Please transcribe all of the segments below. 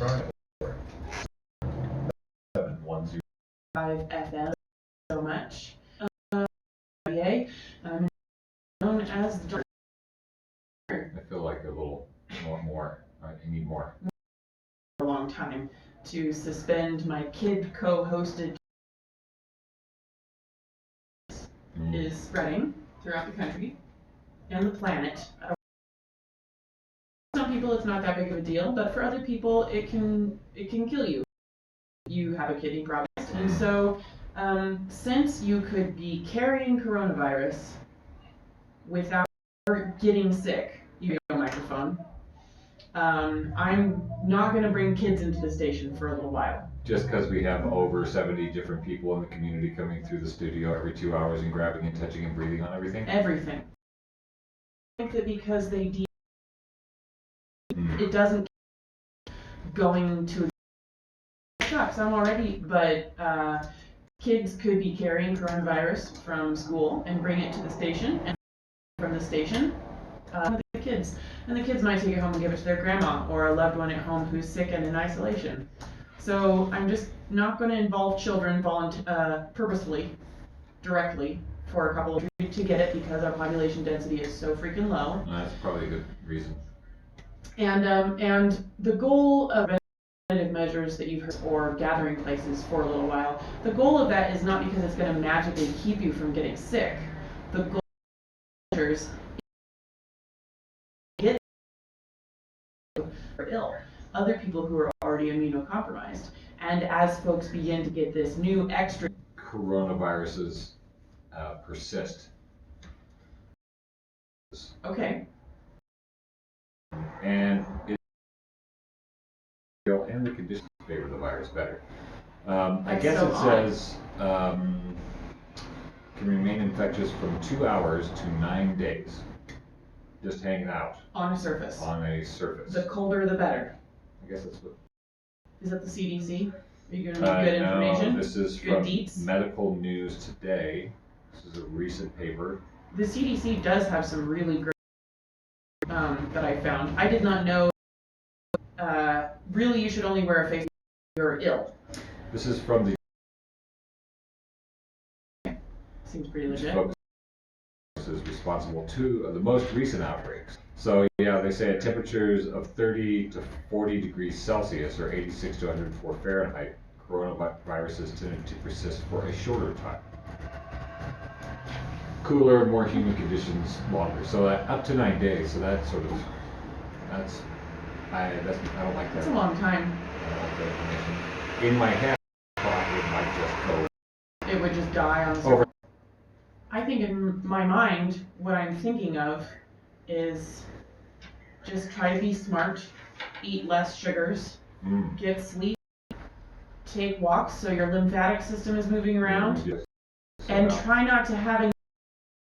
Prime 710 FM so much. I'm known as the I feel like a little more. I need more. For a long time to suspend my kid co-hosted is spreading throughout the country and the planet. Some people it's not that big of a deal, but for other people it can kill you. You have a kidney problem, and so since you could be carrying coronavirus without getting sick, you get a microphone. I'm not going to bring kids into the station for a little while. Just because we have over 70 different people in the community coming through the studio every 2 hours and grabbing and touching and breathing on everything? Everything. I think that because it doesn't going to shops. I'm already, but kids could be carrying coronavirus from school and bring it to the station, and from the station, the kids. And the kids might take it home and give it to their grandma or a loved one at home who's sick and in isolation. So I'm just not going to involve children purposefully, directly, for a couple of years to get it because our population density is so freaking low. That's probably a good reason. And the goal of measures that you've heard or gathering places for a little while, the goal of that is not because it's going to magically keep you from getting sick. The goal of measures is are ill, other people who are already immunocompromised. And as folks begin to get this new extra coronaviruses persist. Okay. And the conditions favor the virus better. I guess so it says can remain infectious from 2 hours to 9 days. Just hanging out. On a surface. On a surface. The colder the better. I guess that's what. Is that the CDC? Are you going to need good information? No, this is good from deets? Medical News Today. This is a recent paper. The CDC does have some really great that I found. I did not know. Really, you should only wear a face mask if you're ill. This is from the. Seems pretty legit. Is responsible to the most recent outbreaks. So yeah, they say at temperatures of 30 to 40 degrees Celsius or 86 to 104 Fahrenheit, coronaviruses tended to persist for a shorter time. Cooler, more humid conditions longer. So up to 9 days. So that's sort of I don't like that. That's a long time. I don't like that information. In my head, I thought it might just go. It would just die on the surface. I think in my mind, what I'm thinking of is just try to be smart, eat less sugars, get sleep, take walks so your lymphatic system is moving around, and try not to have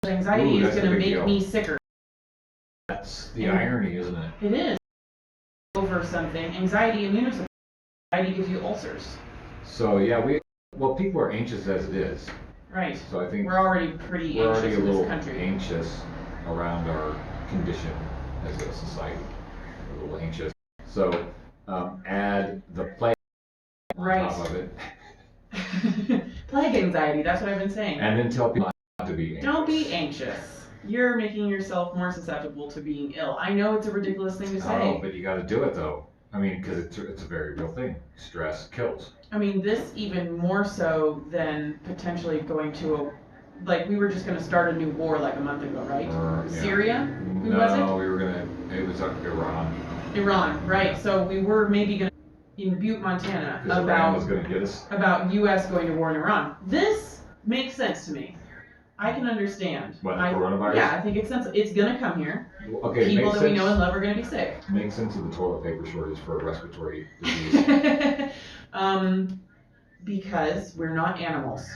anxiety is going to make me sicker. That's the irony, isn't it? It is. Over something. Anxiety, immunosuppression. Anxiety gives you ulcers. So yeah, people are anxious as it is. Right. So I think we're already pretty anxious in this country. Anxious around our condition as a society. We're a little anxious. So add the plague on top of it. Plague anxiety, that's what I've been saying. And then tell people not to be anxious. Don't be anxious. You're making yourself more susceptible to being ill. I know it's a ridiculous thing to say. Oh, but you got to do it though. I mean, because it's a very real thing. Stress kills. I mean, this even more so than potentially going to we were just going to start a new war like a month ago, right? Yeah. Syria? Who was it? No, it was Iran. Iran, right. So we were maybe going to, in Butte, Montana, Iran was going to get us. About U.S. going to war in Iran. This makes sense to me. I can understand. What, the coronavirus? Yeah, I think it's sensible. It's going to come here. Okay, people that we know and love are going to be sick. Makes sense of the toilet paper shortage for a respiratory disease. Because we're not animals.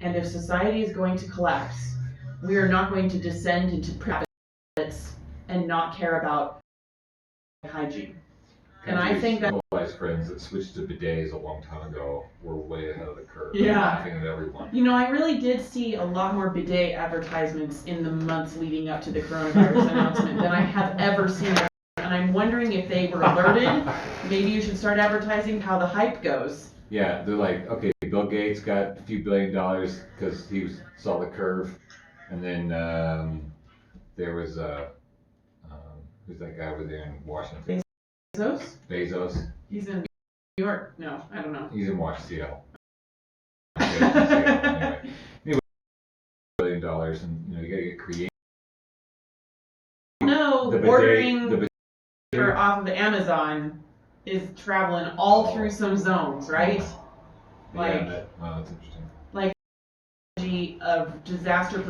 And if society is going to collapse, we are not going to descend into habits and not care about hygiene. And I think that civilized friends that switched to bidets a long time ago were way ahead of the curve. Yeah. Laughing at everyone. You know, I really did see a lot more bidet advertisements in the months leading up to the coronavirus announcement than I have ever seen. And and I'm wondering if they were alerted. Maybe you should start advertising how the hype goes. Yeah, they're like, okay, Bill Gates got a few $1 billion because saw the curve, and then there was who's that guy over there in Washington? Bezos? Bezos. He's in New York. No, I don't know. He's in Seattle. Anyway, $1 billion, and you gotta get creative. No, ordering off of Amazon is traveling all through some zones, right? Yeah, wow, that's interesting. Like, the of disaster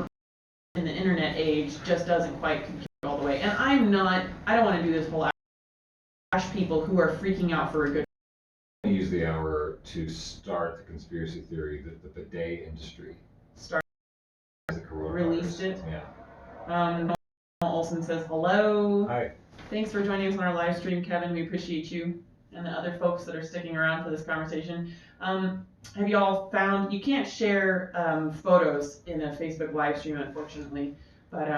in the internet age just doesn't quite compute all the way. And I don't want to do this whole ash people who are freaking out for a good. I use the hour to start the conspiracy theory that the bidet industry released it. Yeah. Olson says hello. Hi. Thanks for joining us on our live stream, Kevin. We appreciate you and the other folks that are sticking around for this conversation. Have you all found, you can't share photos in a Facebook live stream, unfortunately, but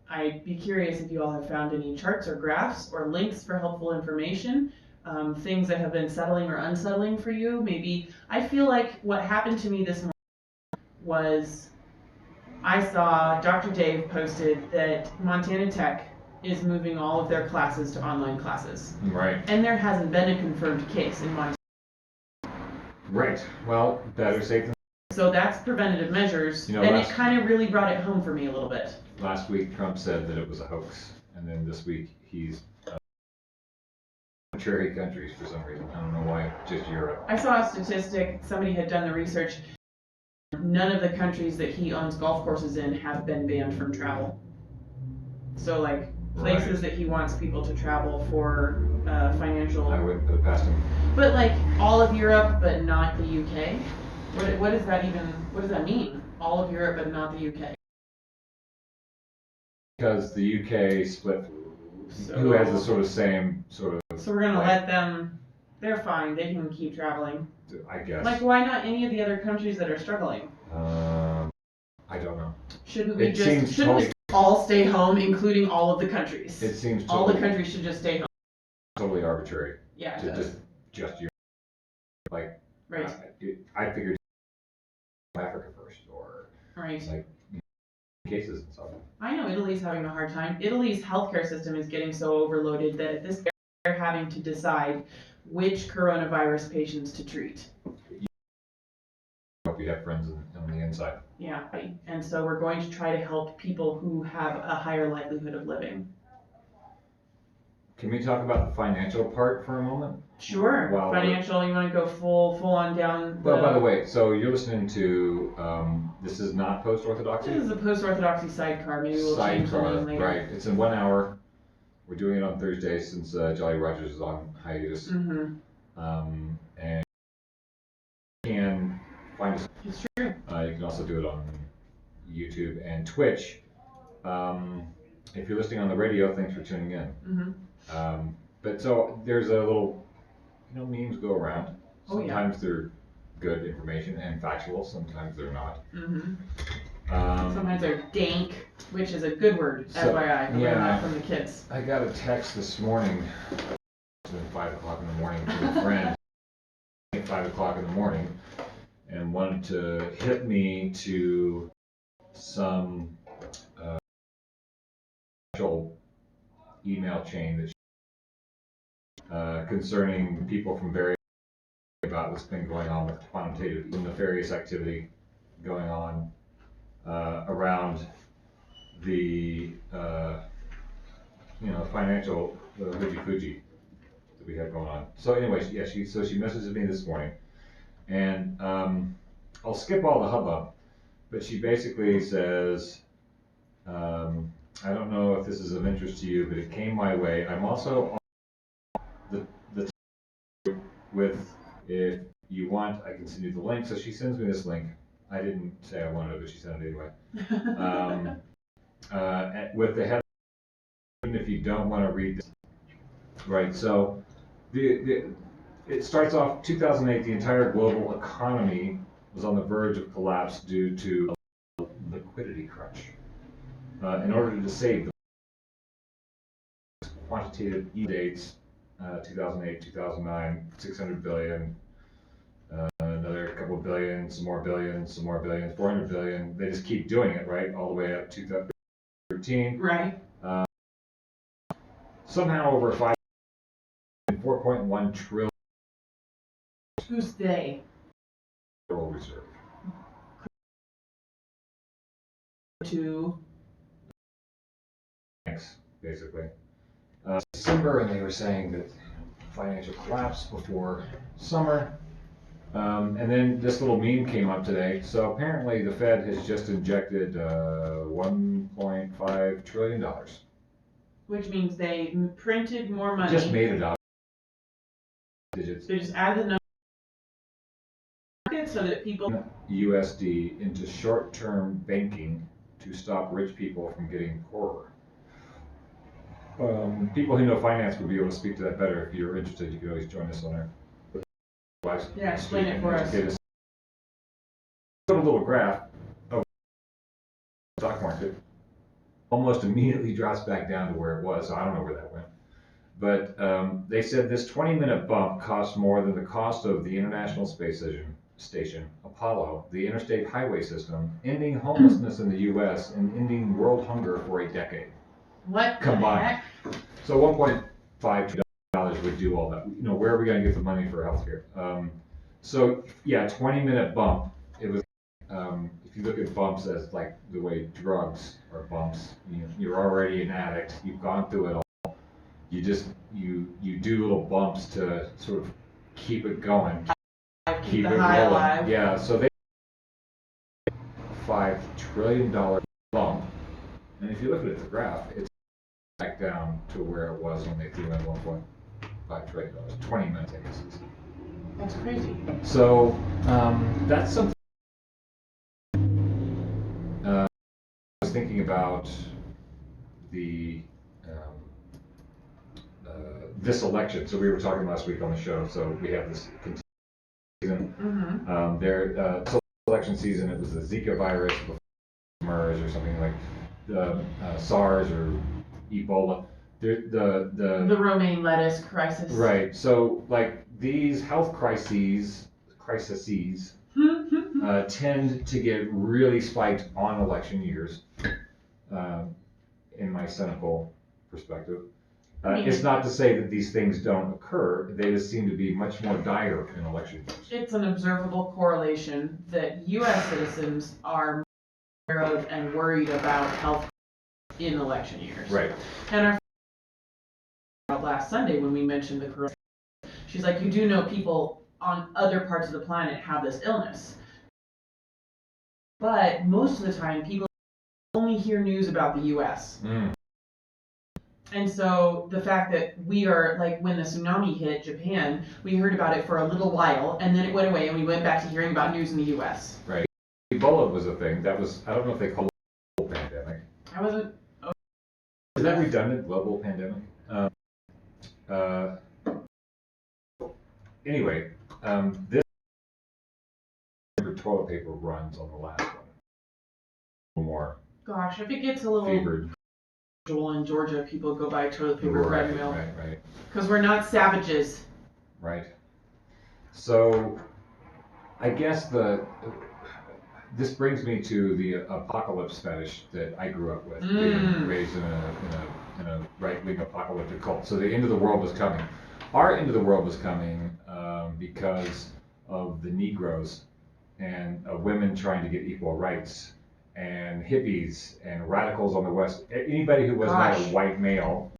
I'd be curious if you all have found any charts or graphs or links for helpful information, things that have been settling or unsettling for you. Maybe, I feel like what happened to me this morning was I saw Dr. Dave posted that Montana Tech is moving all of their classes to online classes. Right. And there hasn't been a confirmed case in Montana. Right. Well, better safe than. So that's preventative measures, and it kind of really brought it home for me a little bit. Last week, Trump said that it was a hoax, and then this week he's cherry countries for some reason. I don't know why, just Europe. I saw a statistic. Somebody had done the research. None of the countries that he owns golf courses in have been banned from travel. So, like, places that he wants people to travel for financial. I wouldn't put it past him. But like all of Europe, but not the UK. What does that even? What does that mean? All of Europe, but not the UK. Because the UK split. Who has the sort of same sort of. So we're gonna let them. They're fine. They can keep traveling. I guess. Like, why not any of the other countries that are struggling? I don't know. Shouldn't we all stay home, including all of the countries? It seems all the countries should just stay home. Totally arbitrary. Yeah. To just Europe. Like. Right. I figured Africa first, or. Right. Like. Cases and stuff. I know Italy's having a hard time. Italy's healthcare system is getting so overloaded that at this point they're having to decide which coronavirus patients to treat. Hope you have friends on the inside. Yeah, and so we're going to try to help people who have a higher likelihood of living. Can we talk about the financial part for a moment? Sure. Financial, you want to go full on down? Well, by the way, so you're listening to, this is not Post-Orthodoxy? This is a Post-Orthodoxy sidecar. Maybe we'll change the name later. Right. It's in 1 hour. We're doing it on Thursday since Jolly Rogers is on hiatus. Mm-hmm. And you can find us. It's true. You can also do it on YouTube and Twitch. If you're listening on the radio, thanks for tuning in. Mm-hmm. But so there's a little, memes go around. Sometimes they're good information and factual. Sometimes they're not. Mm-hmm. Sometimes they're dank, which is a good word, FYI. I learned that from the kids. I got a text this morning, at 5 o'clock in the morning, from a friend at 5 o'clock in the morning, and wanted to hit me to some email chain that concerning people from various about what's been going on with quantitative nefarious activity going on around the financial Fuji that we have going on. So anyways, yeah, she messages me this morning, and I'll skip all the hubbub, but she basically says, I don't know if this is of interest to you, but it came my way. I'm also on the with, if you want, I can send you the link. So she sends me this link. I didn't say I wanted it, but she sent it anyway. With the headline, even if you don't want to read this. Right, so it starts off 2008, the entire global economy was on the verge of collapse due to a liquidity crunch. In order to save quantitative dates, 2008, 2009, 600 billion, another couple of billion, some more billions, some more billions, 400 billion. They just keep doing it, right, all the way up to 2013. Right. Somehow over 4.1 trillion Who's they? Federal Reserve. To Banks, basically. December, and they were saying that financial collapse before summer. And then this little meme came up today. So apparently the Fed has just injected $1.5 trillion. which means they printed more money. Just made it up. Digits. They just added the number so that people USD into short-term banking to stop rich people from getting poorer. People who know finance would be able to speak to that better. If you're interested, you can always join us on our live. Yeah, explain it for us. A little graph of the stock market almost immediately drops back down to where it was. So I don't know where that went. But they said this 20-minute bump cost more than the cost of the International Space Station, Apollo, the interstate highway system, ending homelessness in the U.S., and ending world hunger for a decade. What combined. So $1.5 trillion would do all that. You know, where are we going to get the money for healthcare? So yeah, 20-minute bump. It was. If you look at bumps as like the way drugs are bumps, you're already an addict. You've gone through it all. You just you do little bumps to sort of keep it going, keep it high rolling. alive. Yeah. So they $5 trillion bump, and if you look at the graph, it's back down to where it was when they threw in $1.5 trillion. 20 minutes, I guess. That's crazy. So that's something. I was thinking about the this election. So we were talking last week on the show. So we have this season. Mm-hmm. Election season. It was the Zika virus, MERS, or something like the SARS or Ebola. The romaine lettuce crisis. Right. So like these health crises tend to get really spiked on election years. In my cynical perspective, it's not to say that these things don't occur. They just seem to be much more dire in election years. It's an observable correlation that U.S. citizens are aware of and worried about health in election years. Right. And our last Sunday when we mentioned the corona, she's like, you do know people on other parts of the planet have this illness. But most of the time, people only hear news about the U.S. And so the fact that we are, like when the tsunami hit Japan, we heard about it for a little while, and then it went away, and we went back to hearing about news in the U.S. Right. Ebola was a thing. That was, I don't know if they call it a global pandemic. I wasn't. Is that redundant, global pandemic? Anyway, this toilet paper runs on the last one. More. Gosh, if it gets a little fevered. In Georgia, people go buy toilet paper bread milk. Right. Because we're not savages. Right. So, I guess this brings me to the apocalypse fetish that I grew up with, being raised in a right-wing apocalyptic cult. So the end of the world was coming. Our end of the world was coming because of the Negroes and women trying to get equal rights, and hippies and radicals on the West. Anybody who was not a white male.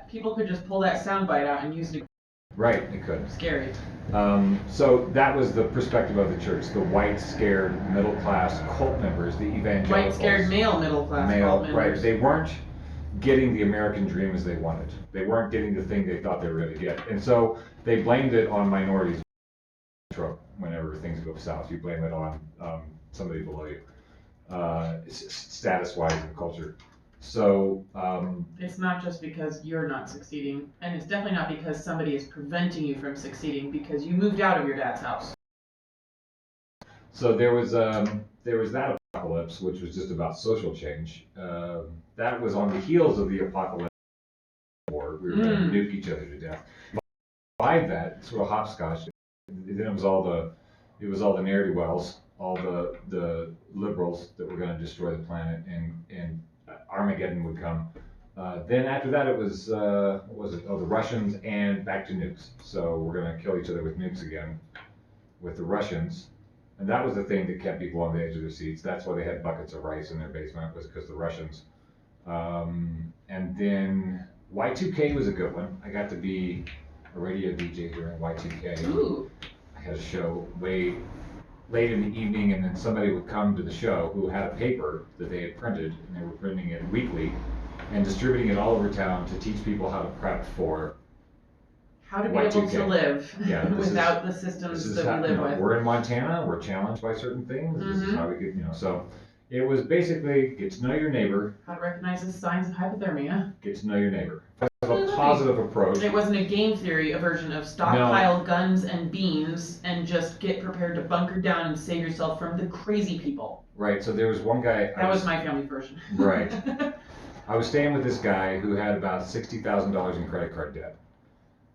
People could just pull that soundbite out and use it. Right, they could. Scary. So that was the perspective of the church, the white, scared, middle-class cult members, the evangelicals. White, scared, male, middle-class cult members. Right, they weren't getting the American dream as they wanted. They weren't getting the thing they thought they were going to get. And so they blamed it on minorities. Whenever things go south, you blame it on somebody below you, status-wise in the culture. So it's not just because you're not succeeding, and it's definitely not because somebody is preventing you from succeeding because you moved out of your dad's house. So there was that apocalypse, which was just about social change. That was on the heels of the apocalypse war. each other to death. By that sort of hopscotch, then it was all the ne'er-do-wells, all the liberals that were going to destroy the planet, and Armageddon would come. Then after that, it was what was it? Oh, the Russians, and back to nukes. So we're going to kill each other with nukes again, with the Russians. And that was the thing that kept people on the edge of their seats. That's why they had buckets of rice in their basement, was because the Russians. And then Y2K was a good one. I got to be a radio DJ during Y2K. Ooh. I had a show way late in the evening, and then somebody would come to the show who had a paper that they had printed, and they were printing it weekly and distributing it all over town to teach people how to prep for how to be able to live without the systems that we live with. We're in Montana, we're challenged by certain things. Mm-hmm. This is how we get, so it was basically get to know your neighbor. How to recognize the signs of hypothermia. Get to know your neighbor. A positive approach. It wasn't a game theory version of stockpile guns and beans and just get prepared to bunker down and save yourself from the crazy people. Right, so there was one guy. That was my family version. Right. I was staying with this guy who had about $60,000 in credit card debt.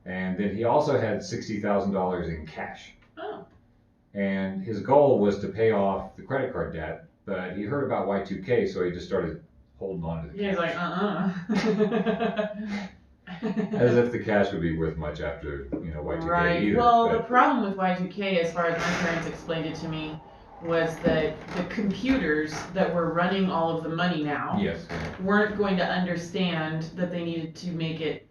And then he also had $60,000 in cash. Oh. And his goal was to pay off the credit card debt, but he heard about Y2K, so he just started holding on to the cash. He's like, As if the cash would be worth much after, Y2K right. either. Well, the problem with Y2K, as far as my parents explained it to me, was that the computers that were running all of the money now weren't going to understand that they needed to make it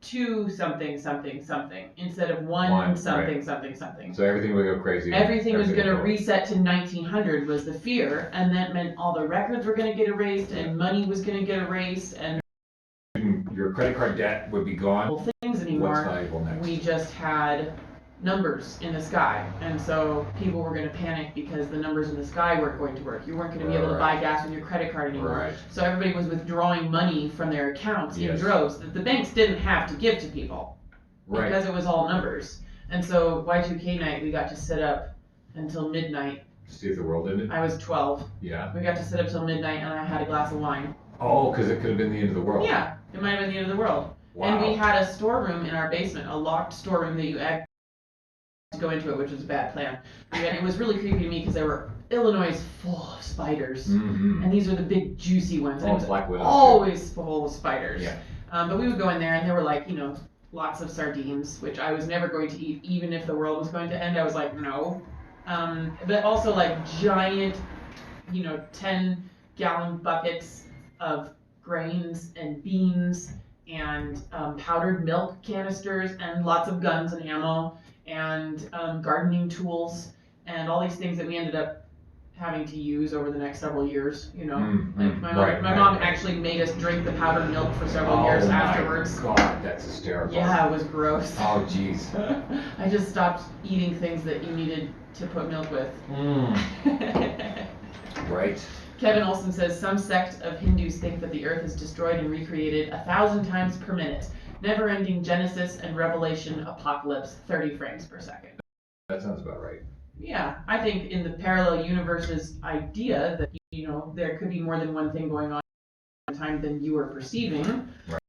two something something something instead of one something something something. So everything would go crazy. Everything was going to reset to 1900 was the fear, and that meant all the records were going to get erased and money was going to get erased and your credit card debt would be gone. Things anymore. What's valuable next? We just had numbers in the sky, and so people were going to panic because the numbers in the sky weren't going to work. You weren't going to be able to buy gas with your credit card anymore. Right. So everybody was withdrawing money from their accounts in droves that the banks didn't have to give to people because it was all numbers. And so Y2K night, we got to sit up until midnight. See if the world ended? I was 12. Yeah. We got to sit up till midnight, and I had a glass of wine. Oh, because it could have been the end of the world. Yeah, it might have been the end of the world. Wow. And we had a storeroom in our basement, a locked storeroom that you had to go into it, which was a bad plan. And it was really creepy to me because Illinois is full of spiders. Mm-hmm. And these are the big juicy ones. And it was Black Widows always full of spiders. Yeah. But we would go in there, and there were like, lots of sardines, which I was never going to eat, even if the world was going to end. I was like, no. But also like giant, 10-gallon buckets of grains and beans and powdered milk canisters and lots of guns and ammo and gardening tools and all these things that we ended up having to use over the next several years. My mom actually made us drink the powdered milk for several years afterwards. Oh my God, that's hysterical. Yeah, it was gross. Oh jeez. I just stopped eating things that you needed to put milk with. Right. Kevin Olson says some sect of Hindus think that the earth is destroyed and recreated 1,000 times per minute. Never-ending Genesis and Revelation apocalypse, 30 frames per second. That sounds about right. Yeah, I think in the parallel universes idea that, there could be more than one thing going on at a time than you are perceiving. Right.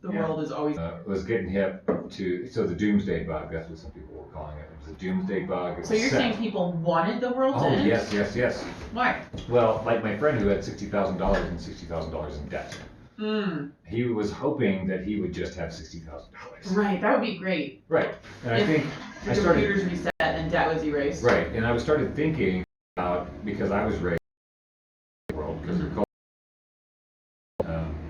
The world is always... was getting hip to, the doomsday bug, that's what some people were calling it. It was a doomsday bug. So you're saying people wanted the world to end? Oh, yes. Why? Well, like my friend who had $60,000 and $60,000 in debt. He was hoping that he would just have $60,000. Right, that would be great. Right, and I think the computers reset and debt was erased. Right, and I started thinking about, because I was raised in the world, because they're called.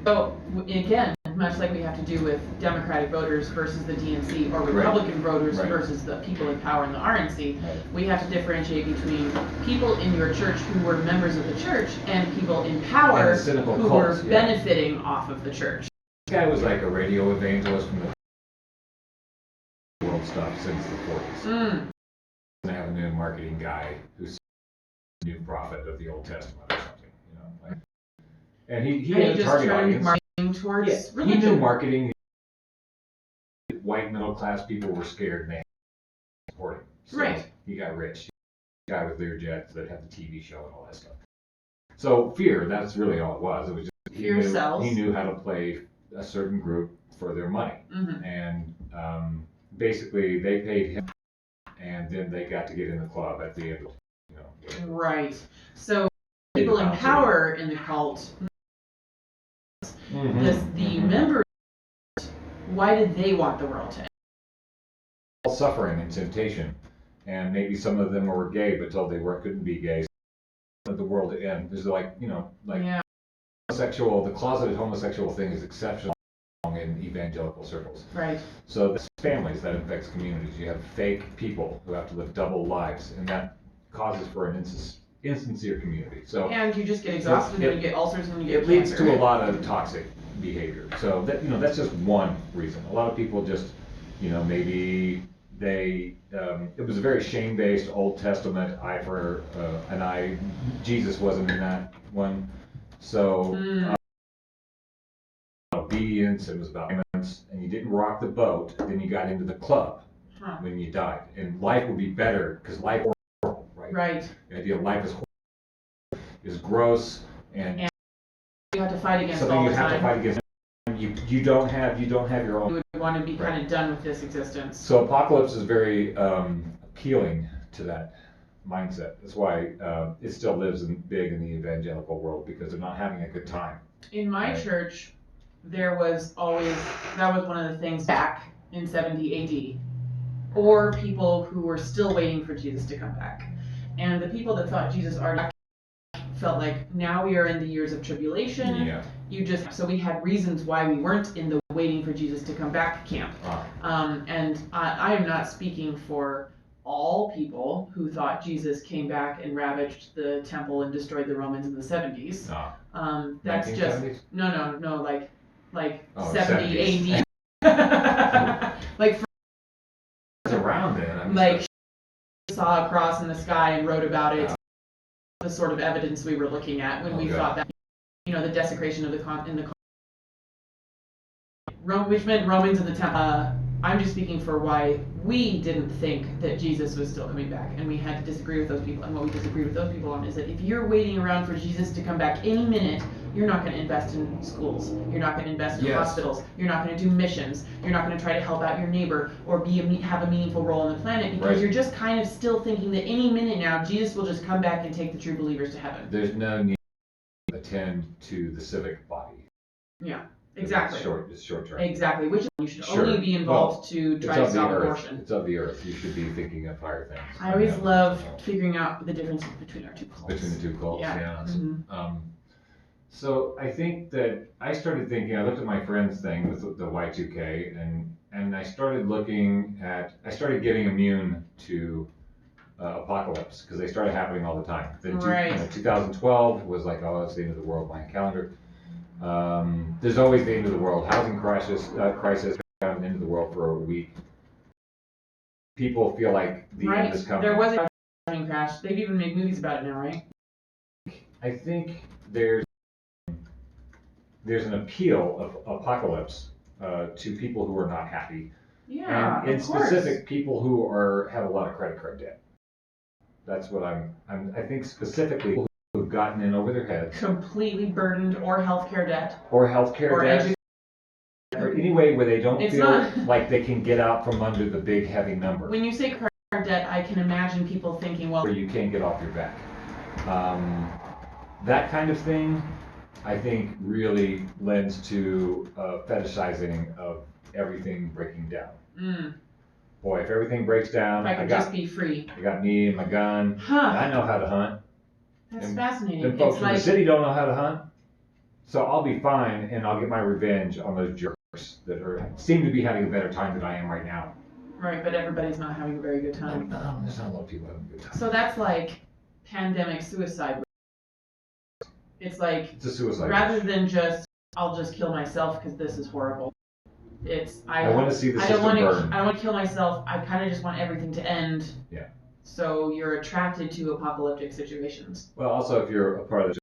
So again, much like we have to do with Democratic voters versus the DNC, or Republican voters versus the people in power in the RNC, we have to differentiate between people in your church who were members of the church and people in power who were benefiting off of the church. This guy was like a radio evangelist from the world stuff since the 40s. And I have a new marketing guy who's a new prophet of the Old Testament or something, and he had a target audience. Towards religion. He knew marketing. White middle class people were scared and they had to support him. So he got rich. The guy with Learjets that had the TV show and all that stuff. So fear, that's really all it was. It was just fear sells. He knew how to play a certain group for their money. Mhm. And basically they paid him, and then they got to get in the club at the end of, you know. Right. So people in power in the cult, the members, why did they want the world to end? Suffering and temptation, and maybe some of them were gay but told they couldn't be gay. So the world to end. There's like, you know, like Yeah. the closeted homosexual thing is exceptional in evangelical circles. Right. So there's families, that affects communities. You have fake people who have to live double lives, and that causes for an insincere community. So And you just get exhausted, and you get ulcers, and you get it leads cancer. to a lot of toxic behavior. So that, you know, that's just one reason. A lot of people just, you know, maybe they it was a very shame-based Old Testament eye for an eye. Jesus wasn't in that one. So obedience, it was about payments, and you didn't rock the boat, then you got into the club when you died. And life would be better because life is horrible, right? Right. The idea of life is gross, and you have to fight against something all you the have time. to fight against. You don't have your own. You would want to be kind of done with this existence. So apocalypse is very appealing to that mindset. That's why it still lives big in the evangelical world, because they're not having a good time. In my church, there was always, that was one of the things back in 70 AD, or people who were still waiting for Jesus to come back. And the people that thought Jesus already felt like, now we are in the years of tribulation. Yeah. So we had reasons why we weren't in the waiting for Jesus to come back camp. And I am not speaking for all people who thought Jesus came back and ravaged the temple and destroyed the Romans in the 70s. That's just 1970s? no, like 70 AD. Like It's around then. I mean, like saw a cross in the sky and wrote about it. The sort of evidence we were looking at when we thought that, you know, the desecration of which meant Romans in the temple. I'm just speaking for why we didn't think that Jesus was still coming back, and we had to disagree with those people. And what we disagreed with those people on is that if you're waiting around for Jesus to come back any minute, you're not going to invest in schools. You're not going to invest in hospitals. You're not going to do missions. You're not going to try to help out your neighbor or have a meaningful role on the planet, because you're just kind of still thinking that any minute now Jesus will just come back and take the true believers to heaven. There's no need to attend to the civic body. Yeah. Exactly. It's short term. Exactly. Which you should only be involved to try to stop abortion. It's of the earth. You should be thinking of higher things. I always love figuring out the difference between our two cults. Between the two cults, yeah. Mm-hmm. So I think that I started thinking, I looked at my friend's thing with the Y2K, and I started getting immune to apocalypse, because they started happening all the time. Then 2012 was like, oh, it's the end of the world, my calendar. There's always the end of the world. Housing crisis, kind of the end of the world for a week. People feel like the end is coming. There was a housing crash. They've even made movies about it now, right? I think there's an appeal of apocalypse to people who are not happy. Yeah, and in specific, people who have a lot of credit card debt. That's what I think specifically people who've gotten in over their heads. Completely burdened, or healthcare debt. Or healthcare debt. Or any way where they don't feel like they can get out from under the big heavy number. When you say credit card debt, I can imagine people thinking, well, where you can't get off your back. That kind of thing, I think, really lends to fetishizing of everything breaking down. Boy, if everything breaks down, if I could just be free. I got me and my gun. And I know how to hunt. That's fascinating. The folks from the city don't know how to hunt, so I'll be fine, and I'll get my revenge on those jerks that seem to be having a better time than I am right now. Right, but everybody's not having a very good time. No, there's not a lot of people having a good time. So that's like pandemic suicide. It's like, it's a suicide rather than just, I'll just kill myself because this is horrible. I want to see the system burn. I don't want to kill myself. I kind of just want everything to end. Yeah. So you're attracted to apocalyptic situations. Well, also, if you're a part of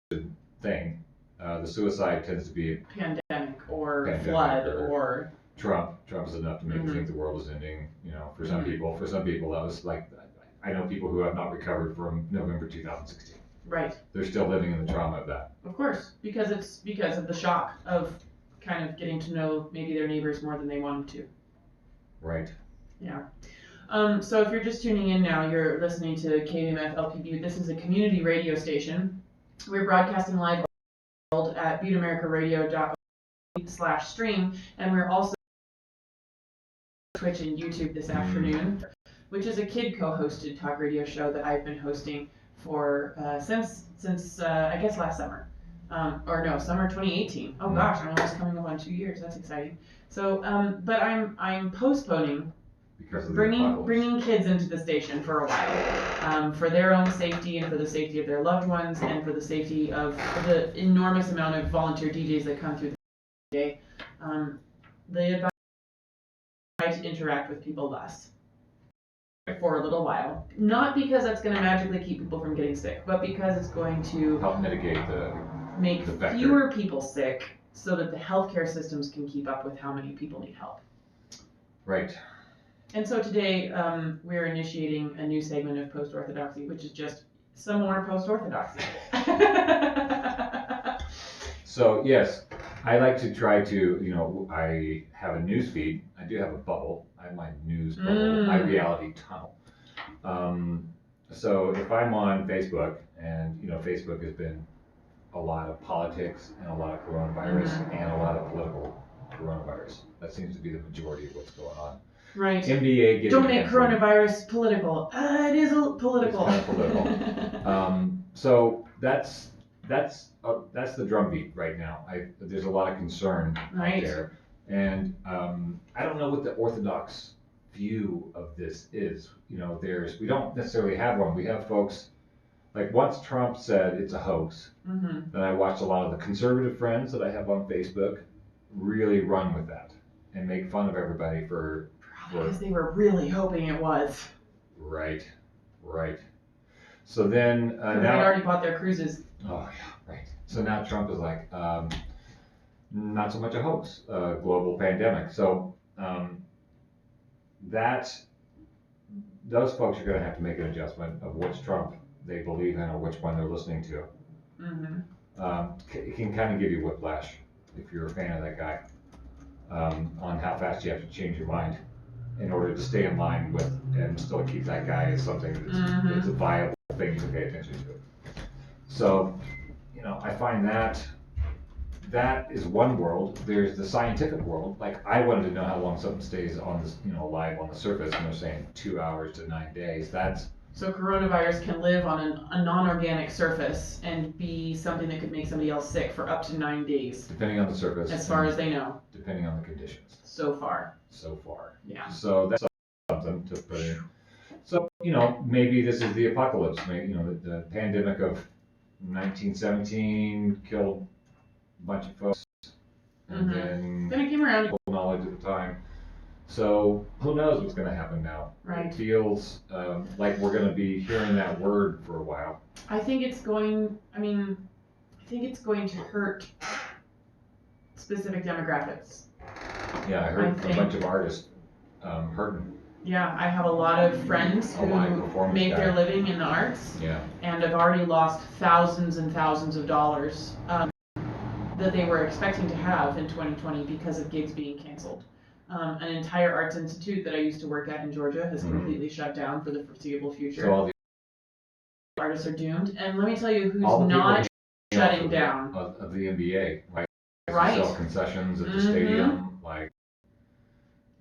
the thing, the suicide tends to be pandemic or flood or Trump. Trump is enough to make you think the world is ending. You know, for some people, that was like, I know people who have not recovered from November 2016. Right. They're still living in the trauma of that. Of course, because it's because of the shock of kind of getting to know maybe their neighbors more than they wanted to. Right. Yeah. So if you're just tuning in now, you're listening to KVMF LPB. This is a community radio station. We're broadcasting live at buteamericaradio.org/stream, and we're also Twitch and YouTube this afternoon, which is a kid co-hosted talk radio show that I've been hosting for since I guess last summer, or no, summer 2018. Oh gosh, I'm almost coming up on 2 years. That's exciting. So, but I'm postponing Because of bringing kids into the station for a while, for their own safety and for the safety of their loved ones and for the safety of the enormous amount of volunteer DJs that come through the day. They advise to interact with people less for a little while. Not because that's going to magically keep people from getting sick, but because it's going to help mitigate make the vector. fewer people sick so that the healthcare systems can keep up with how many people need help. Right. And so today we're initiating a new segment of Post-Orthodoxy, which is just some more Post-Orthodoxy. So yes, I like to try to, I have a news feed. I do have a bubble. I have my news bubble, my reality tunnel. So if I'm on Facebook, and Facebook has been a lot of politics and a lot of coronavirus and a lot of political coronavirus. That seems to be the majority of what's going on. Right. NBA getting Don't make canceled. Coronavirus political. It is political. It's kind of political. So that's the drumbeat right now. There's a lot of concern out there, and I don't know what the Orthodox view of this is. We don't necessarily have one. We have folks like once Trump said it's a hoax, then I watched a lot of the conservative friends that I have on Facebook really run with that and make fun of everybody for because they were really hoping it was. Right. So then now they already bought their cruises. Oh yeah, right. So now Trump is like, not so much a hoax, global pandemic. So those folks are going to have to make an adjustment of which Trump they believe in or which one they're listening to. It can kind of give you whiplash if you're a fan of that guy, on how fast you have to change your mind in order to stay in line with and still keep that guy as something that's a viable thing to pay attention to. So, I find that is one world. There's the scientific world. Like I wanted to know how long something stays on this, alive on the surface, and they're saying 2 hours to 9 days. So coronavirus can live on a non-organic surface and be something that could make somebody else sick for up to 9 days. Depending on the surface. As far as they know. Depending on the conditions. So far. Yeah. So that's something to put in. So, maybe this is the apocalypse. Maybe, the pandemic of 1917 killed a bunch of folks. And then it came around. Knowledge at the time. So who knows what's going to happen now? Right. It feels like we're going to be hearing that word for a while. I think it's going to hurt specific demographics. Yeah, I heard a bunch of artists hurting. Yeah, I have a lot of friends who make their living in the arts and have already lost thousands and thousands of dollars that they were expecting to have in 2020 because of gigs being canceled. An entire arts institute that I used to work at in Georgia has completely shut down for the foreseeable future. So all the artists are doomed. And let me tell you who's not shutting down. Of the NBA, like right. Sell concessions at the stadium, like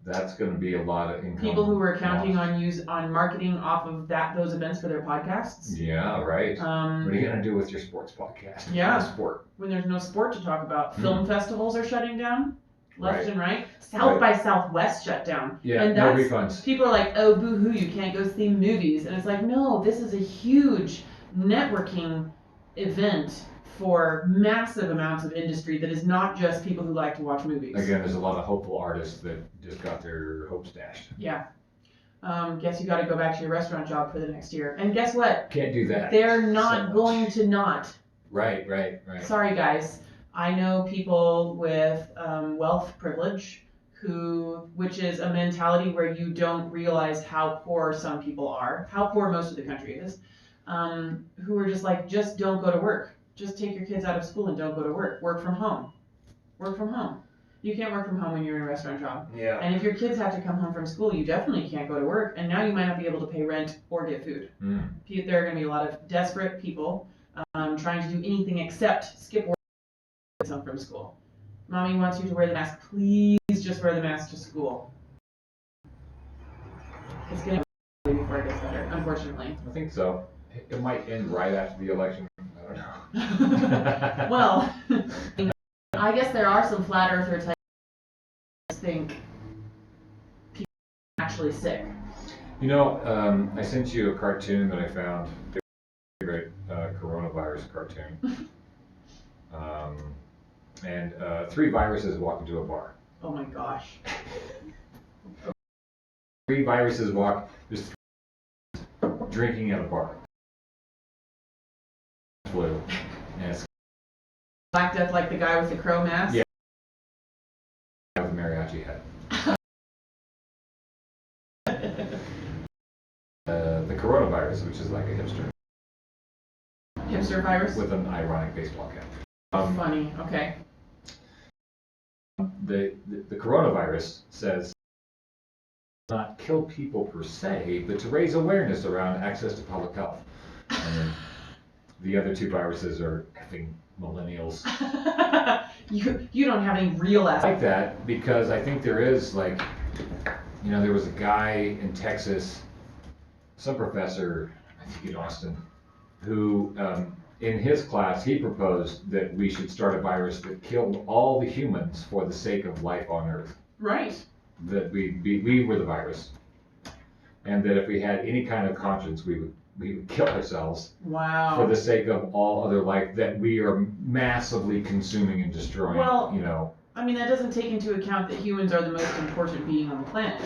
that's going to be a lot of income. People who were counting on marketing off of those events for their podcasts. Yeah, right. What are you going to do with your sports podcast? Yeah. No sport. When there's no sport to talk about. Film festivals are shutting down. Left and right. South by Southwest shut down. Yeah, and no refunds. People are like, oh, boo-hoo, you can't go see movies. And it's like, no, this is a huge networking event for massive amounts of industry that is not just people who like to watch movies. Again, there's a lot of hopeful artists that just got their hopes dashed. Yeah. Guess you got to go back to your restaurant job for the next year. And guess what? Can't do that. They're not going to not. Right. Sorry, guys. I know people with wealth privilege which is a mentality where you don't realize how poor some people are, how poor most of the country is, who are just like, just don't go to work. Just take your kids out of school and don't go to work. Work from home. You can't work from home when you're in a restaurant job. Yeah. And if your kids have to come home from school, you definitely can't go to work. And now you might not be able to pay rent or get food. There are going to be a lot of desperate people trying to do anything except skip work and get home from school. Mommy wants you to wear the mask. Please just wear the mask to school. It's going to be before it gets better, unfortunately. I think so. It might end right after the election. I don't know. Well, I guess there are some flat earther types who think people are actually sick. You know, I sent you a cartoon that I found. Favorite coronavirus cartoon. And 3 viruses walk into a bar. Oh my gosh. 3 viruses walk, just drinking at a bar. Flu. And it's Black Death, like the guy with the crow mask? Yeah. With a mariachi hat. The coronavirus, which is like a hipster. Hipster virus? With an ironic baseball cap. Funny, okay. The coronavirus says not kill people per se, but to raise awareness around access to public health. And then the other 2 viruses are effing millennials. You don't have any real I like that because I think there is like, you know, there was a guy in Texas, some professor, I think in Austin, who in his class he proposed that we should start a virus that killed all the humans for the sake of life on Earth. Right. That we were the virus, and that if we had any kind of conscience, we would kill ourselves. Wow. For the sake of all other life that we are massively consuming and destroying. Well, you know. I mean, that doesn't take into account that humans are the most important being on the planet.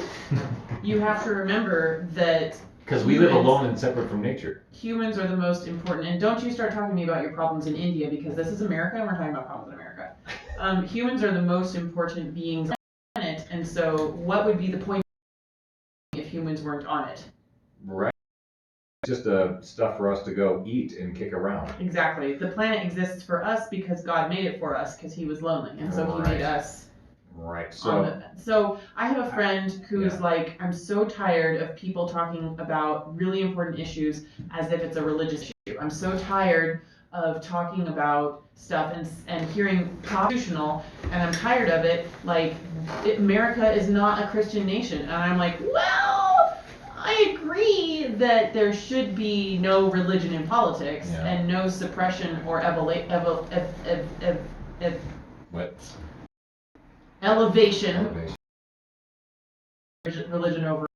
You have to remember that because we live alone and separate from nature. Humans are the most important, and don't you start talking to me about your problems in India, because this is America and we're talking about problems in America. Humans are the most important beings on the planet, and so what would be the point if humans weren't on it? Right. It's just stuff for us to go eat and kick around. Exactly. The planet exists for us because God made it for us because he was lonely, and so he made us. Right. So I have a friend who's like, I'm so tired of people talking about really important issues as if it's a religious issue. I'm so tired of talking about stuff and hearing constitutional, and I'm tired of it. Like, America is not a Christian nation, and I'm like, well, I agree that there should be no religion in politics and no suppression or elevation. Religion over.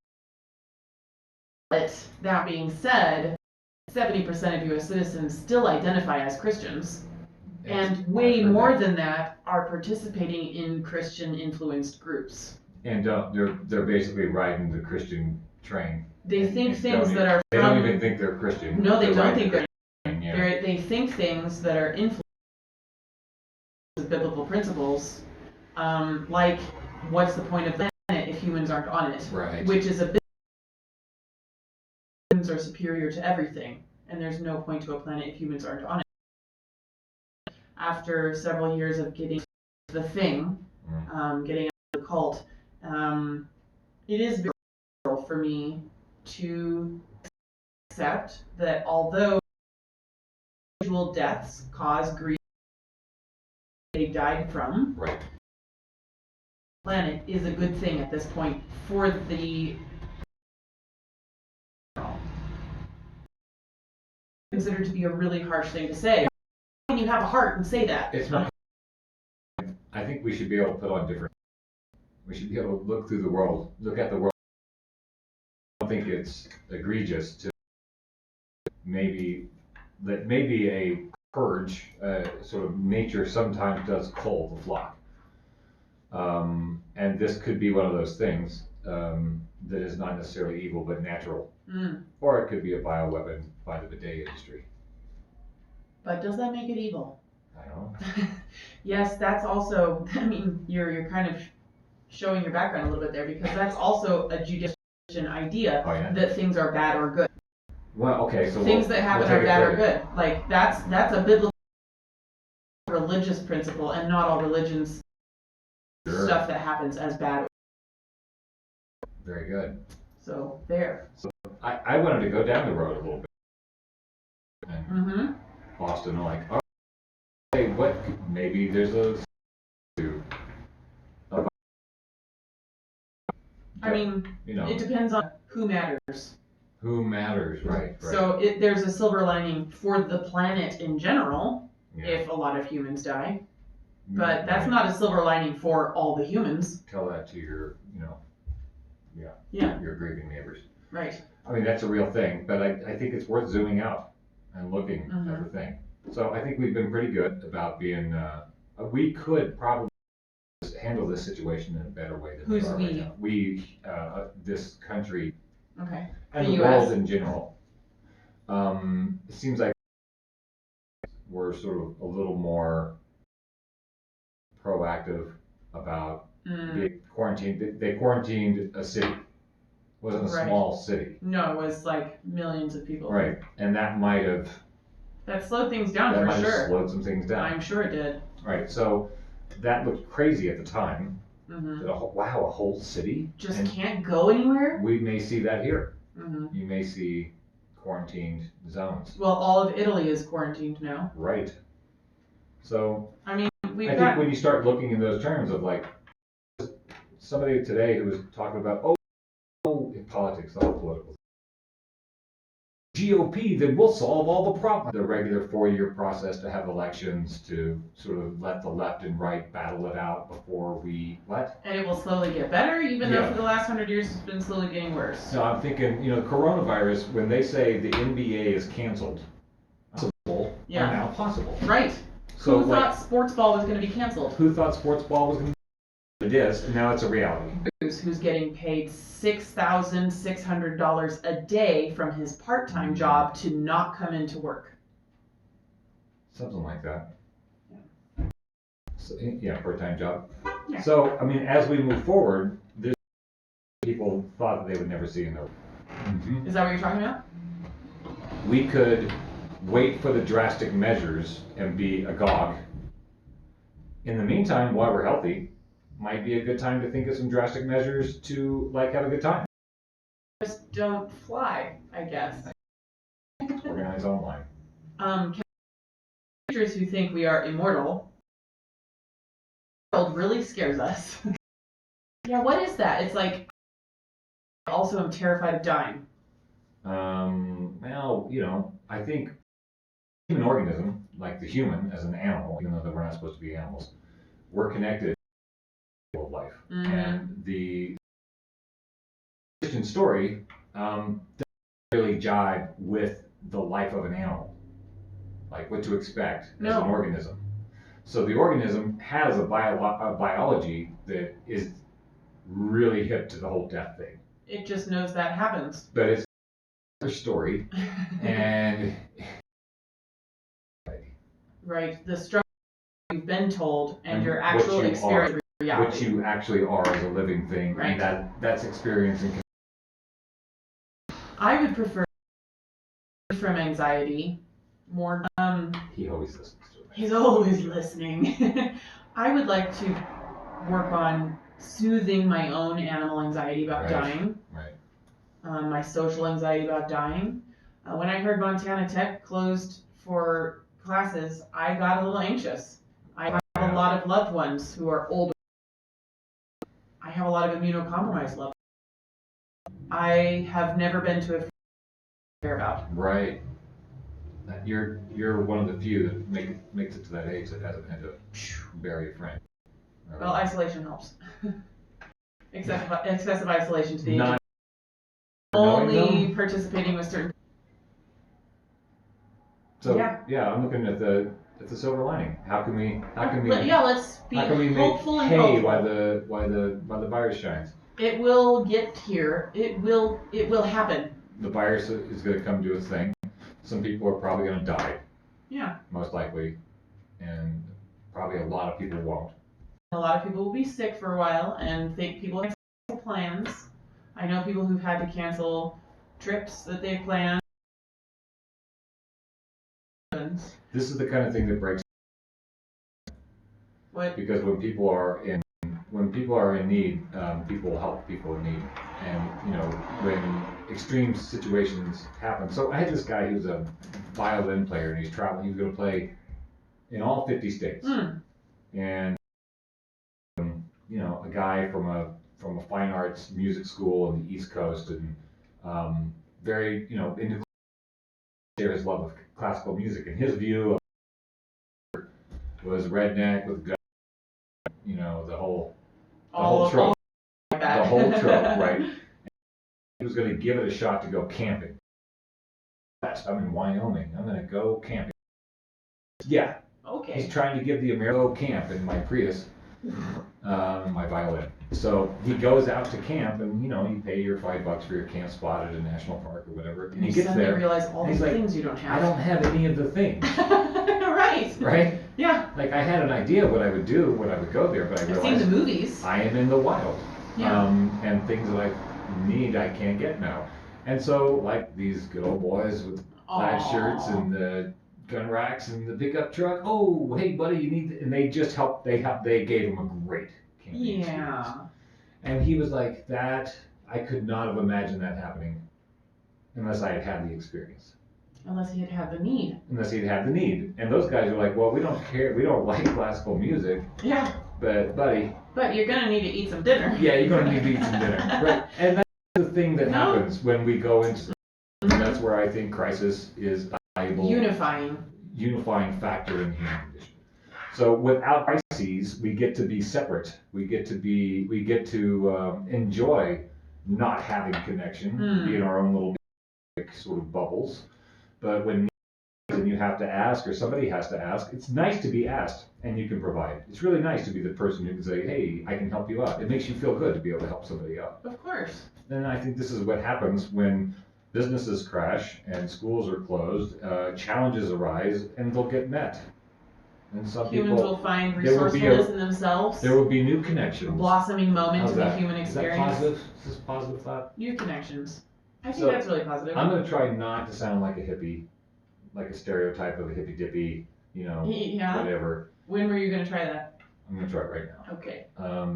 But that being said, 70% of U.S. citizens still identify as Christians, and way more than that are participating in Christian-influenced groups. And they're basically riding the Christian train. They think things that are. They don't even think they're Christian. No, they don't think they're. Yeah. They think things that are influenced with biblical principles, like what's the point of the planet if humans aren't on it? Right. Which is a bit. Humans are superior to everything, and there's no point to a planet if humans aren't on it. After several years of getting the thing, getting out of the cult, it is very difficult for me to accept that although individual deaths cause grief they died from, right. The planet is a good thing at this point for the considered to be a really harsh thing to say. How can you have a heart and say that? It's not. I think we should be able to put on different. We should be able to look through the world, look at the world. I don't think it's egregious to maybe a purge. Sort of nature sometimes does cull the flock, and this could be one of those things that is not necessarily evil but natural. Or it could be a bioweapon by the bidet industry. But does that make it evil? I don't know. Yes, that's also, I mean, you're kind of showing your background a little bit there, because that's also a Judeo-Christian idea that things are bad or good. Well, okay, so things that happen are bad or good. Like, that's a biblical religious principle, and not all religions Sure. stuff that happens as bad. Very good. So there. So I wanted to go down the road a little bit. And Mm-hmm. Boston, like, okay, what? Maybe there's a. I mean, you know, it depends on who matters. who matters, right? So there's a silver lining for the planet in general Yeah. if a lot of humans die, but that's not a silver lining for all the humans. Tell that to your, your grieving neighbors. Right. I mean, that's a real thing, but I think it's worth zooming out and looking at the thing. So I think we've been pretty good about being, we could probably handle this situation in a better way than Who's we are we? right now. We, this country, okay, and the the US. world in general. It seems like we're sort of a little more proactive about being quarantined. They quarantined a city. It wasn't a small city. No, it was like millions of people. Right, and that might have. That slowed things down That for might sure. have slowed some things down. I'm sure it did. Right, so that looked crazy at the time. Mm-hmm. That wow, a whole city just can't go anywhere. We may see that here. Mm-hmm. You may see quarantined zones. Well, all of Italy is quarantined now. Right. So I mean, I think when you start looking in those terms of like somebody today who was talking about in politics, all political. GOP, then we'll solve all the problems. The regular 4-year process to have elections to sort of let the left and right battle it out before we what? And it will slowly get better, even though for the last 100 years it's been slowly getting worse. So I'm thinking, coronavirus, when they say the NBA is canceled, possible are now possible. Right. So who thought sports ball was going to be canceled? Who thought sports ball was going to be? It is, and now it's a reality. Who's getting paid $6,600 a day from his part-time job to not come into work. Something like that. Yeah. So, part-time job. Yeah. So, I mean, as we move forward, there's people thought that they would never see in their. Mm-hmm. Is that what you're talking about? We could wait for the drastic measures and be agog. In the meantime, while we're healthy, might be a good time to think of some drastic measures to have a good time. Just don't fly, I guess. Organize online. Creatures who think we are immortal. The world really scares us. Yeah, what is that? It's like I also am terrified of dying. Well, I think human organism, like the human as an animal, even though we're not supposed to be animals, we're connected to life. Mm-hmm. And the Christian story doesn't really jive with the life of an animal, like what to expect as an organism. So the organism has a biology that is really hip to the whole death thing. It just knows that happens. But it's another story, and right, the struggle you've been told and your actual experience. Reality. Which you actually are as a living thing, right. And that's experiencing. I would prefer from anxiety more. He always listens to it. He's always listening. I would like to work on soothing my own animal anxiety about dying. Right. My social anxiety about dying. When I heard Montana Tech closed for classes, I got a little anxious. I have a lot of loved ones who are older. I have a lot of immunocompromised loved ones. I have never been to a care about. Right. You're one of the few that makes it to that age that hasn't had to bury a friend. Well, isolation helps. Excessive isolation to the age. Only participating with certain. So I'm looking at the silver lining. How can we let's be hopeful and hopeful. while the virus shines? It will get here. It will happen. The virus is going to come do its thing. Some people are probably going to die. Yeah. Most likely, and probably a lot of people won't. A lot of people will be sick for a while, and people cancel plans. I know people who've had to cancel trips that they planned. This is the kind of thing that breaks. What? Because when people are in when people are in need, people help people in need. And, you know, when extreme situations happen. So I had this guy who's a violin player and he's traveling. He was going to play in all 50 states. And, you know, a guy from a fine arts music school on the East Coast and very, you know, into his love of classical music. And his view was redneck with gun, you know, the whole trope. The whole trope, right? He was going to give it a shot to go camping. I'm in Wyoming. I'm going to go camping. Yeah. Okay. He's trying to give the American camp in my Prius, my violin. So he goes out to camp, and you know, you pay your $5 for your camp spot at a national park or whatever. And he gets there. Realize all the things you don't have. I don't have any of the things. Right. Right. Yeah. Like I had an idea of what I would do when I would go there, but I realized I've seen the movies. I am in the wild. Yeah. And things that I need, I can't get now. And so, like these good old boys with plaid shirts and the gun racks and the pickup truck. Oh, hey, buddy, you need. And they just helped. They gave him a great camping experience. And he was like, that. I could not have imagined that happening unless I had had the experience. Unless he had had the need. Unless he'd had the need. And those guys are like, well, we don't care. We don't like classical music. Yeah. But, buddy. But you're going to need to eat some dinner. Yeah, you're going to need to eat some dinner. Right. And that's the thing that happens when we go into. And that's where I think crisis is a valuable. Unifying factor in the human condition. So without crises, we get to be separate. We get to enjoy not having connection, be in our own little sort of bubbles. But when you have to ask, or somebody has to ask, it's nice to be asked, and you can provide. It's really nice to be the person who can say, hey, I can help you out. It makes you feel good to be able to help somebody out. Of course. And I think this is what happens when businesses crash and schools are closed, challenges arise, and they'll get met. And some Humans will find resourcefulness in themselves. There will be new connections. Blossoming moments in the human experience. Is that positive? Is this a positive thought? New connections. I think that's really positive. I'm going to try not to sound like a hippie, like a stereotype of a hippie dippy, you know, whatever. When were you going to try that? I'm going to try it right now. Okay. A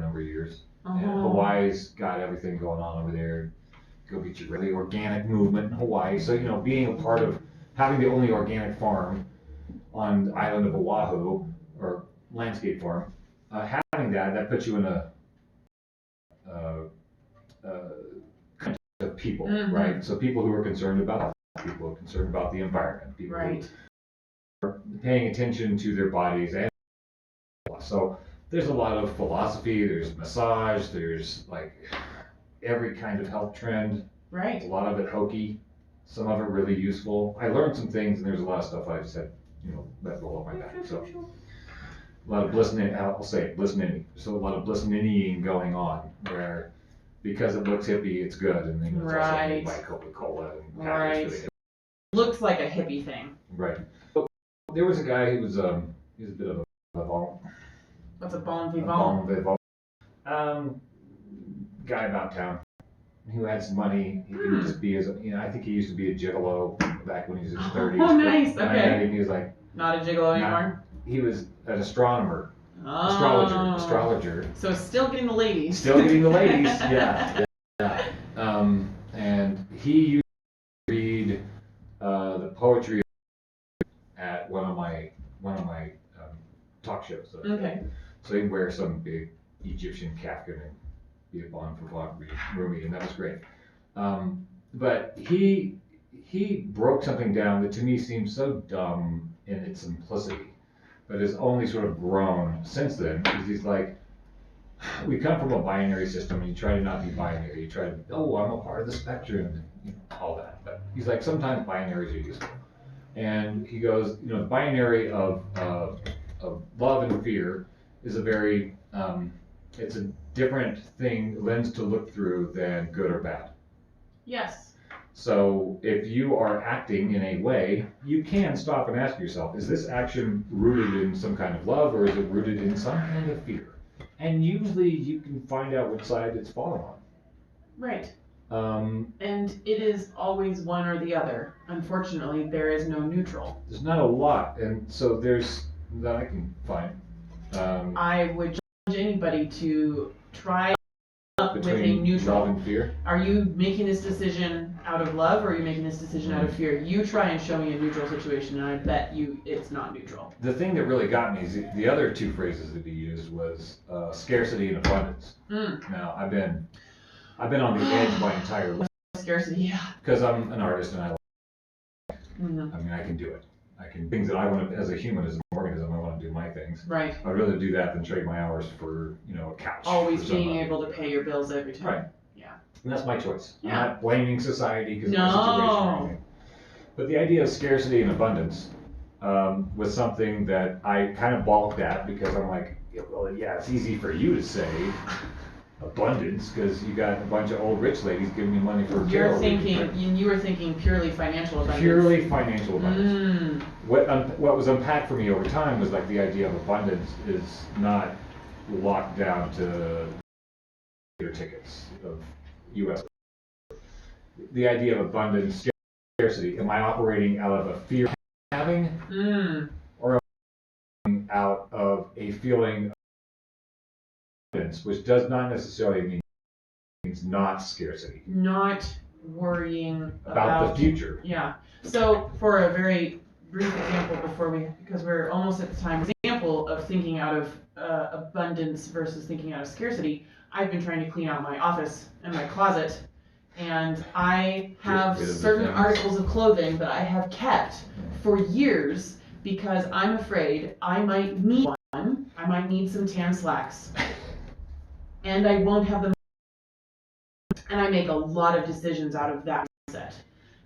number of years. And Hawaii's got everything going on over there. Go get your really organic movement in Hawaii. So, you know, being a part of having the only organic farm on the island of Oahu, or landscape farm, having that puts you in a kind of people, right? So people who are concerned about people who are concerned about the environment, people who are paying attention to their bodies, and so there's a lot of philosophy, there's massage, there's like every kind of health trend. Right. A lot of it hokey, some of it really useful. I learned some things, and there's a lot of stuff I just had, you know, let roll off my back. So a lot of listening, I'll say listening. So a lot of listening going on, where because it looks hippie, it's good, and then it's also made by Coca-Cola and packaged for the hippie. Looks like a hippie thing. Right. But there was a guy who was he was a bit of a bon. What's a bon vivant? Bon vivant. Guy about town who had some money. He could just be as I think he used to be a gigolo back when he was in his 30s. Oh, nice. Okay. He was like not a gigolo anymore. He was an astronomer, astrologer. So still getting the ladies. Still getting the ladies. Yeah. And he used to read the poetry at one of my talk shows. Okay. So he'd wear some big Egyptian kaftan and be a bon vivant roomie, and that was great. But he broke something down that to me seems so dumb in its simplicity, but has only sort of grown since then. Because he's like, we come from a binary system, and you try to not be binary. You try to, I'm a part of the spectrum, and all that. But he's like, sometimes binaries are useful. And he goes, the binary of love and fear is a very, it's a different lens to look through than good or bad. Yes. So if you are acting in a way, you can stop and ask yourself, is this action rooted in some kind of love, or is it rooted in some kind of fear? And usually you can find out which side it's falling on. Right. And it is always one or the other. Unfortunately, there is no neutral. There's not a lot, and so there's that I can find. I would challenge anybody to try up with a between neutral. love and fear. Are you making this decision out of love, or are you making this decision out of fear? You try and show me a neutral situation, and I bet you it's not neutral. The thing that really got me is the other two phrases that he used was scarcity and abundance. Now I've been on the edge my entire life Scarcity, yeah. because I'm an artist and Mm-hmm. I mean I can do it. I can things that I want to as a human, as an organism, I want to do my things. Right. I'd rather do that than trade my hours for a couch. Always for being somebody. able to pay your bills every time. Right. Yeah. And that's my choice. Yeah. I'm not blaming society because of my situation or anything. But the idea of scarcity and abundance was something that I kind of balked at because I'm like, it's easy for you to say abundance because you got a bunch of old rich ladies giving me money for You're Carol reading, thinking, right? you were thinking purely financial abundance. Purely financial abundance. Mm. What was unpacked for me over time was like the idea of abundance is not locked down to theater tickets of U.S. The idea of abundance, scarcity. Am I operating out of a fear of having, or am I out of a feeling of abundance, which does not necessarily means not scarcity. Not worrying About the future. Yeah. So for a very brief example because we're almost at the time example of thinking out of abundance versus thinking out of scarcity, I've been trying to clean out my office and my closet, and I have certain articles of clothing that I have kept for years because I'm afraid I might need one. I might need some tan slacks, and I won't have them. And I make a lot of decisions out of that mindset.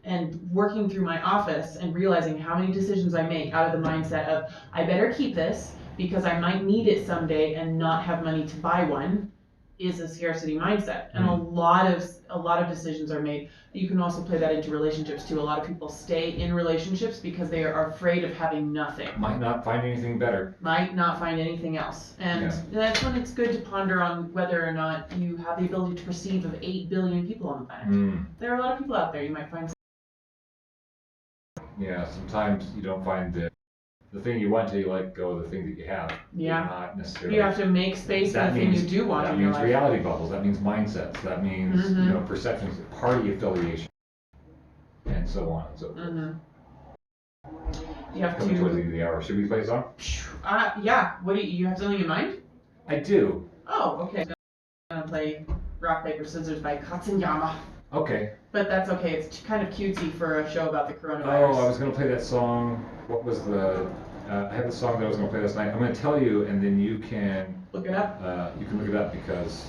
And working through my office and realizing how many decisions I make out of the mindset of, I better keep this because I might need it someday and not have money to buy one, is a scarcity mindset. And a lot of decisions are made. You can also play that into relationships too. A lot of people stay in relationships because they are afraid of having nothing. Might not find anything better. Might not find anything else. And that's when it's good to ponder on whether or not you have the ability to perceive of 8 billion people on the planet. There are a lot of people out there. You might find. Yeah, sometimes you don't find the thing you want till you let go of the thing that you have. Yeah. Not necessarily. You have to make space for the thing you do want in your life. That means reality bubbles. That means mindsets. That means perceptions, party affiliation, and so on and so forth. You have Coming towards the end of the hour. Should we play a song? Yeah. What do you have something in mind? I do. Oh, okay. I'm gonna play Rock Paper Scissors by Katsunyama. Okay. But that's okay. It's kind of cutesy for a show about the coronavirus. Oh, I was gonna play that song. What was the? I had the song that I was gonna play last night. I'm gonna tell you, and then you can look it up. You can look it up because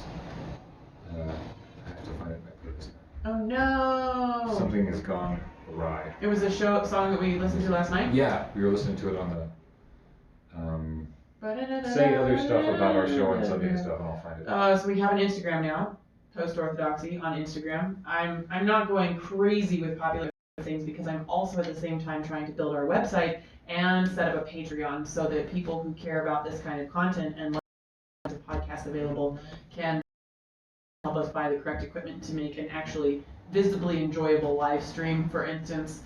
I have to find it in my playlist. Oh no! Something has gone awry. It was a song that we listened to last night? Yeah, we were listening to it on the say other stuff about our show on Sunday and stuff, and I'll find it. So we have an Instagram now, Post-Orthodoxy on Instagram. I'm not going crazy with popular things because I'm also at the same time trying to build our website and set up a Patreon so that people who care about this kind of content and like podcasts available can help us buy the correct equipment to make an actually visibly enjoyable live stream, for instance.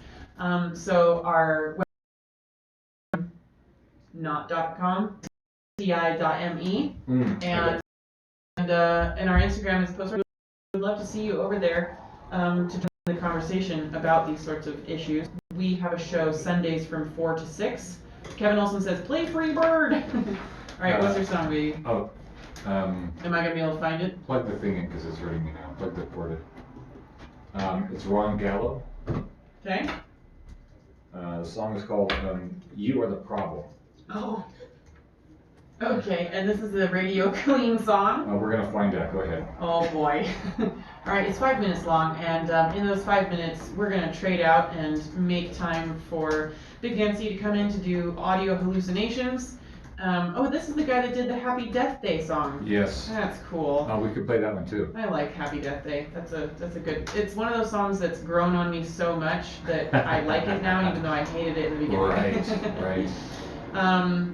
So our website not.com, ti.me, and our Instagram is Post. We'd love to see you over there to join the conversation about these sorts of issues. We have a show Sundays from 4 to 6. Kevin Olson says, "Play Free Bird." All right, what's your song, baby? Am I gonna be able to find it? Plug the thing in because it's hurting me now. Plug the cord in. It's Ron Gallo. Okay. The song is called "You Are the Problem." Oh. Okay, and this is a Radio Clean song. We're gonna find out. Go ahead. Oh boy. All right, it's 5 minutes long, and in those 5 minutes, we're gonna trade out and make time for Big Nancy to come in to do audio hallucinations. This is the guy that did the Happy Death Day song. Yes. That's cool. We could play that one too. I like Happy Death Day. That's a good. It's one of those songs that's grown on me so much that I like it now, even though I hated it in the beginning. Right.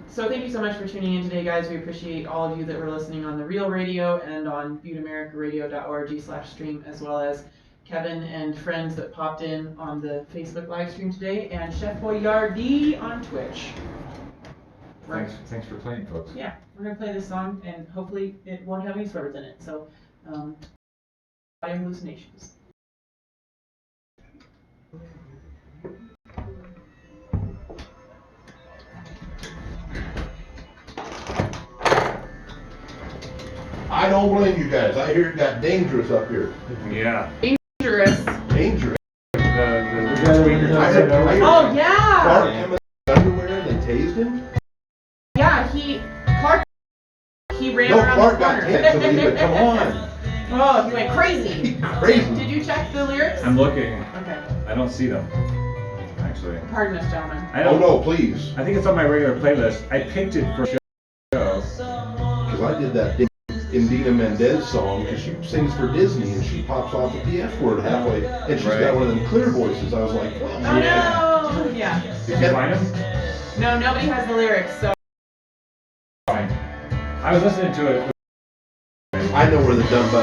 So thank you so much for tuning in today, guys. We appreciate all of you that were listening on the Real Radio and on buttemamericaradio.org/stream, as well as Kevin and friends that popped in on the Facebook live stream today, and Chef Boyardee on Twitch. Thanks for playing, folks. Yeah, we're gonna play this song, and hopefully it won't have any swears in it. So, body hallucinations. I don't blame you guys. I hear it got dangerous up here. Yeah. Dangerous. Dangerous. The tweaker. I heard Oh yeah. Clark came in his underwear and they tased him. Yeah, Clark ran No, around Clark the got corner. tased, so they come on. Oh, he went crazy. Crazy. Did you check the lyrics? I'm looking. Okay. I don't see them, actually. Pardon us, gentlemen. I Oh don't. no, please. I think it's on my regular playlist. I picked it for a show. Because I did that Indina Mendez song, because she sings for Disney and she pops off with the F word halfway, and she's got one of them clear voices. I was like, Oh Yeah. no! Yeah. Did you find them? No, nobody has the lyrics, so. Fine. I was listening to it. I know where the dumb